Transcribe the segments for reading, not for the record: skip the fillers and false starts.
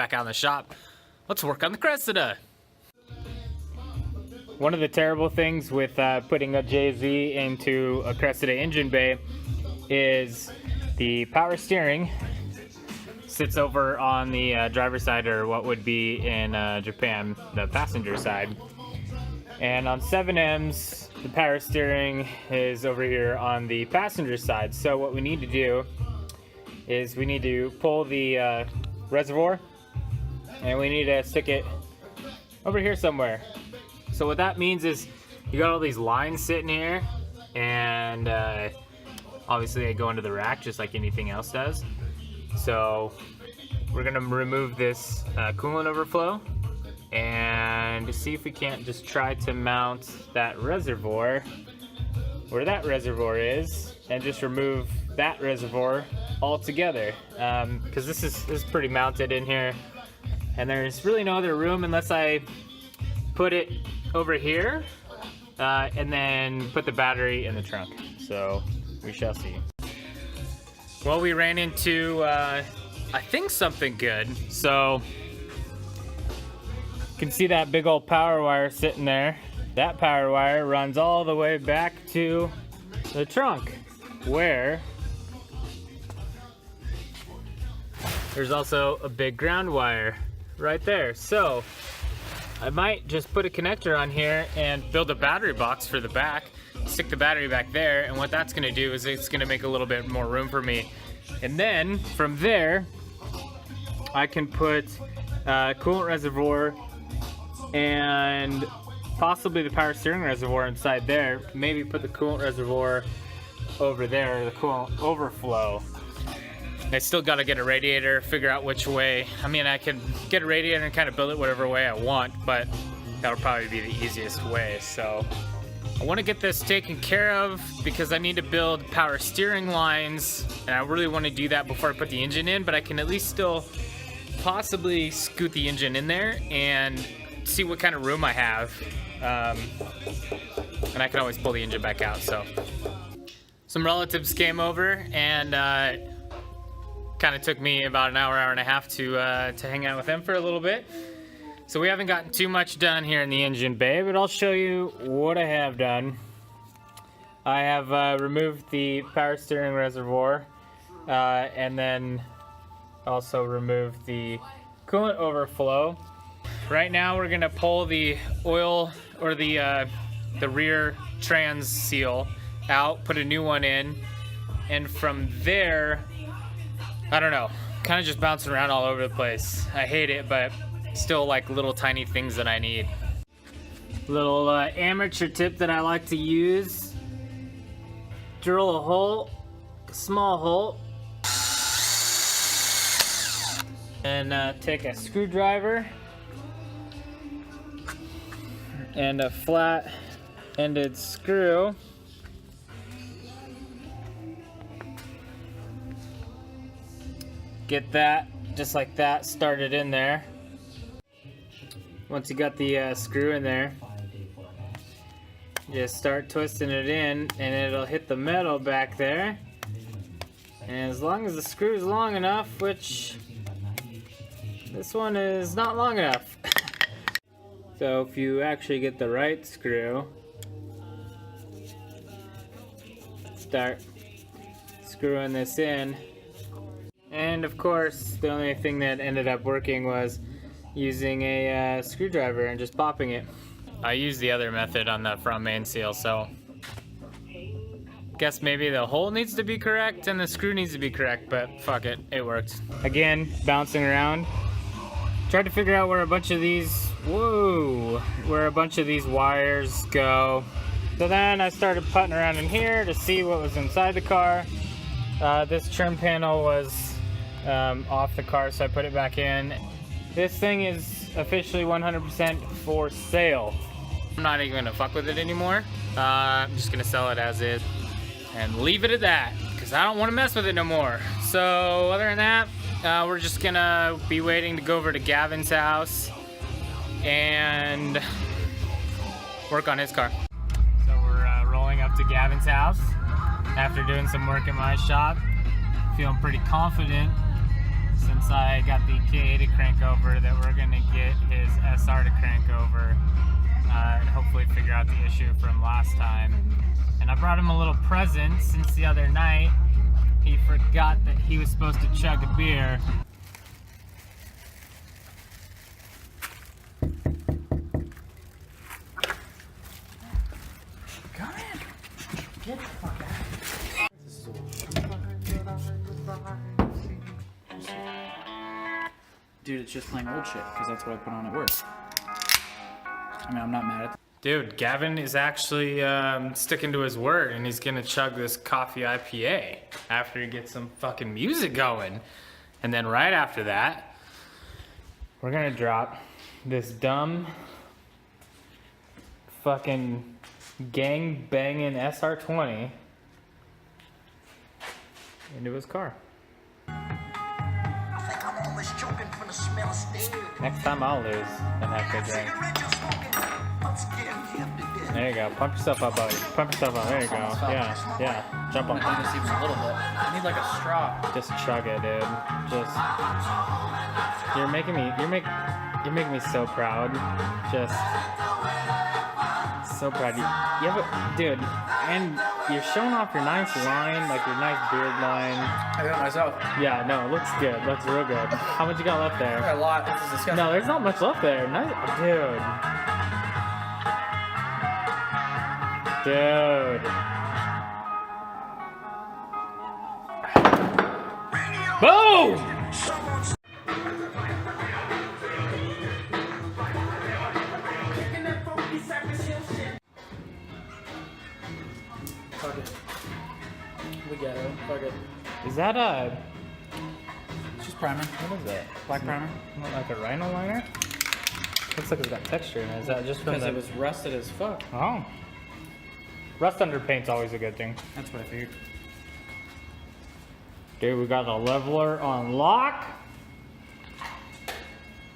back out in the shop. Let's work on the Cressida. One of the terrible things with putting a JZ into a Cressida engine bay is the power steering sits over on the driver's side, or what would be in Japan, the passenger side. And on 7Ms, the power steering is over here on the passenger side. So what we need to do is we need to pull the reservoir, and we need to stick it over here somewhere. So what that means is you got all these lines sitting here, and obviously they go into the rack just like anything else does. So we're gonna remove this coolant overflow and see if we can't just try to mount that reservoir where that reservoir is, and just remove that reservoir altogether, because this is pretty mounted in here, and there's really no other room unless I put it over here and then put the battery in the trunk. So we shall see. Well, we ran into I think something good. So you can see that big old power wire sitting there. That power wire runs all the way back to the trunk, where there's also a big ground wire right there. So I might just put a connector on here and build a battery box for the back, stick the battery back there, and what that's gonna do is it's gonna make a little bit more room for me. And then from there, I can put a coolant reservoir and possibly the power steering reservoir inside there. Maybe put the coolant reservoir over there, the coolant overflow. I still got to get a radiator, figure out which way. I mean, I can get a radiator and kind of build it whatever way I want, but that'll probably be the easiest way. So I want to get this taken care of because I need to build power steering lines, and I really want to do that before I put the engine in, but I can at least still possibly scoot the engine in there and see what kind of room I have. And I can always pull the engine back out. So some relatives came over, and kind of took me about an hour and a half to hang out with them for a little bit. So we haven't gotten too much done here in the engine bay, but I'll show you what I have done. I have removed the power steering reservoir, and then also removed the coolant overflow. Right now we're gonna pull the oil, or the rear trans seal out, put a new one in, and from there, I don't know, kind of just bouncing around all over the place. I hate it, but still like little tiny things that I need. Little amateur tip that I like to use: drill a hole, a small hole, and take a screwdriver and a flat-ended screw. Get that, just like that, started in there. Once you got the screw in there, just start twisting it in, and it'll hit the metal back there. And as long as the screw is long enough, which this one is not long enough. So if you actually get the right screw, start screwing this in. And of course, the only thing that ended up working was using a screwdriver and just popping it. I used the other method on the front main seal, so guess maybe the hole needs to be correct and the screw needs to be correct, but fuck it, it worked. Again, bouncing around. Tried to figure out where a bunch of these, where a bunch of these wires go. So then I started putting around in here to see what was inside the car. This trim panel was off the car, so I put it back in. This thing is officially 100% for sale. I'm not even gonna fuck with it anymore. I'm just gonna sell it as is and leave it at that, because I don't want to mess with it no more. So other than that, we're just gonna be waiting to go over to Gavin's house and work on his car. So we're rolling up to Gavin's house after doing some work in my shop. Feeling pretty confident since I got the K8 to crank over, that we're gonna get his SR to crank over and hopefully figure out the issue from last time. And I brought him a little present since the other night. He forgot that he was supposed to chug a beer. Come in. Get the fuck out. Dude, it's just plain old shit, because that's what I put on at work. I mean, I'm not mad at that. Dude, Gavin is actually sticking to his word, and he's gonna chug this coffee IPA after he gets some fucking music going. And then right after that, we're gonna drop this dumb fucking gang banging SR20 into his car. Next time I'll lose and have to drink. There you go. Pump yourself up, buddy. Pump yourself up. There you go. Yeah, yeah. Jump on. I need this even a little bit. I need like a straw. Just chug it, dude. Just. You're making me so proud. Just. So proud. You have a, dude, and you're showing off your nice line, like your nice beard line. I got it myself. Yeah, no, it looks good. Looks real good. How much you got left there? I got a lot. This is disgusting. No, there's not much left there. Nice, dude. Dude. Boom! Fuck it. We get it. Fuck it. Is that a... It's just primer. What is that? Black primer. Not like a rhino liner? Looks like it's got texture in it. Is that just from Because the... it was rusted as fuck. Oh. Rust under paint's always a good thing. That's what I figured. Dude, we got the leveler on lock.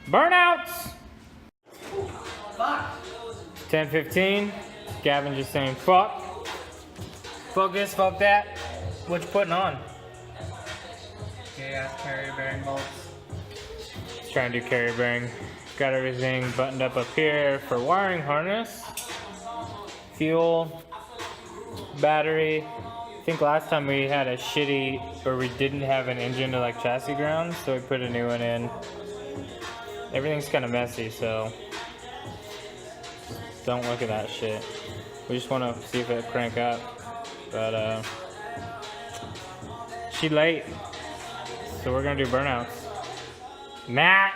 Burnouts! Fuck! 10:15. Gavin just saying fuck. Fuck this, fuck that. What you putting on? Yeah, carrier bearing bolts. Just trying to do carrier bearing. Got everything buttoned up here for wiring harness. Fuel. Battery. I think last time we had a shitty, or we didn't have an engine to like chassis ground, so we put a new one in. Everything's kind of messy, so don't look at that shit. We just want to see if it'll crank up, but she late, so we're gonna do burnouts. Matt.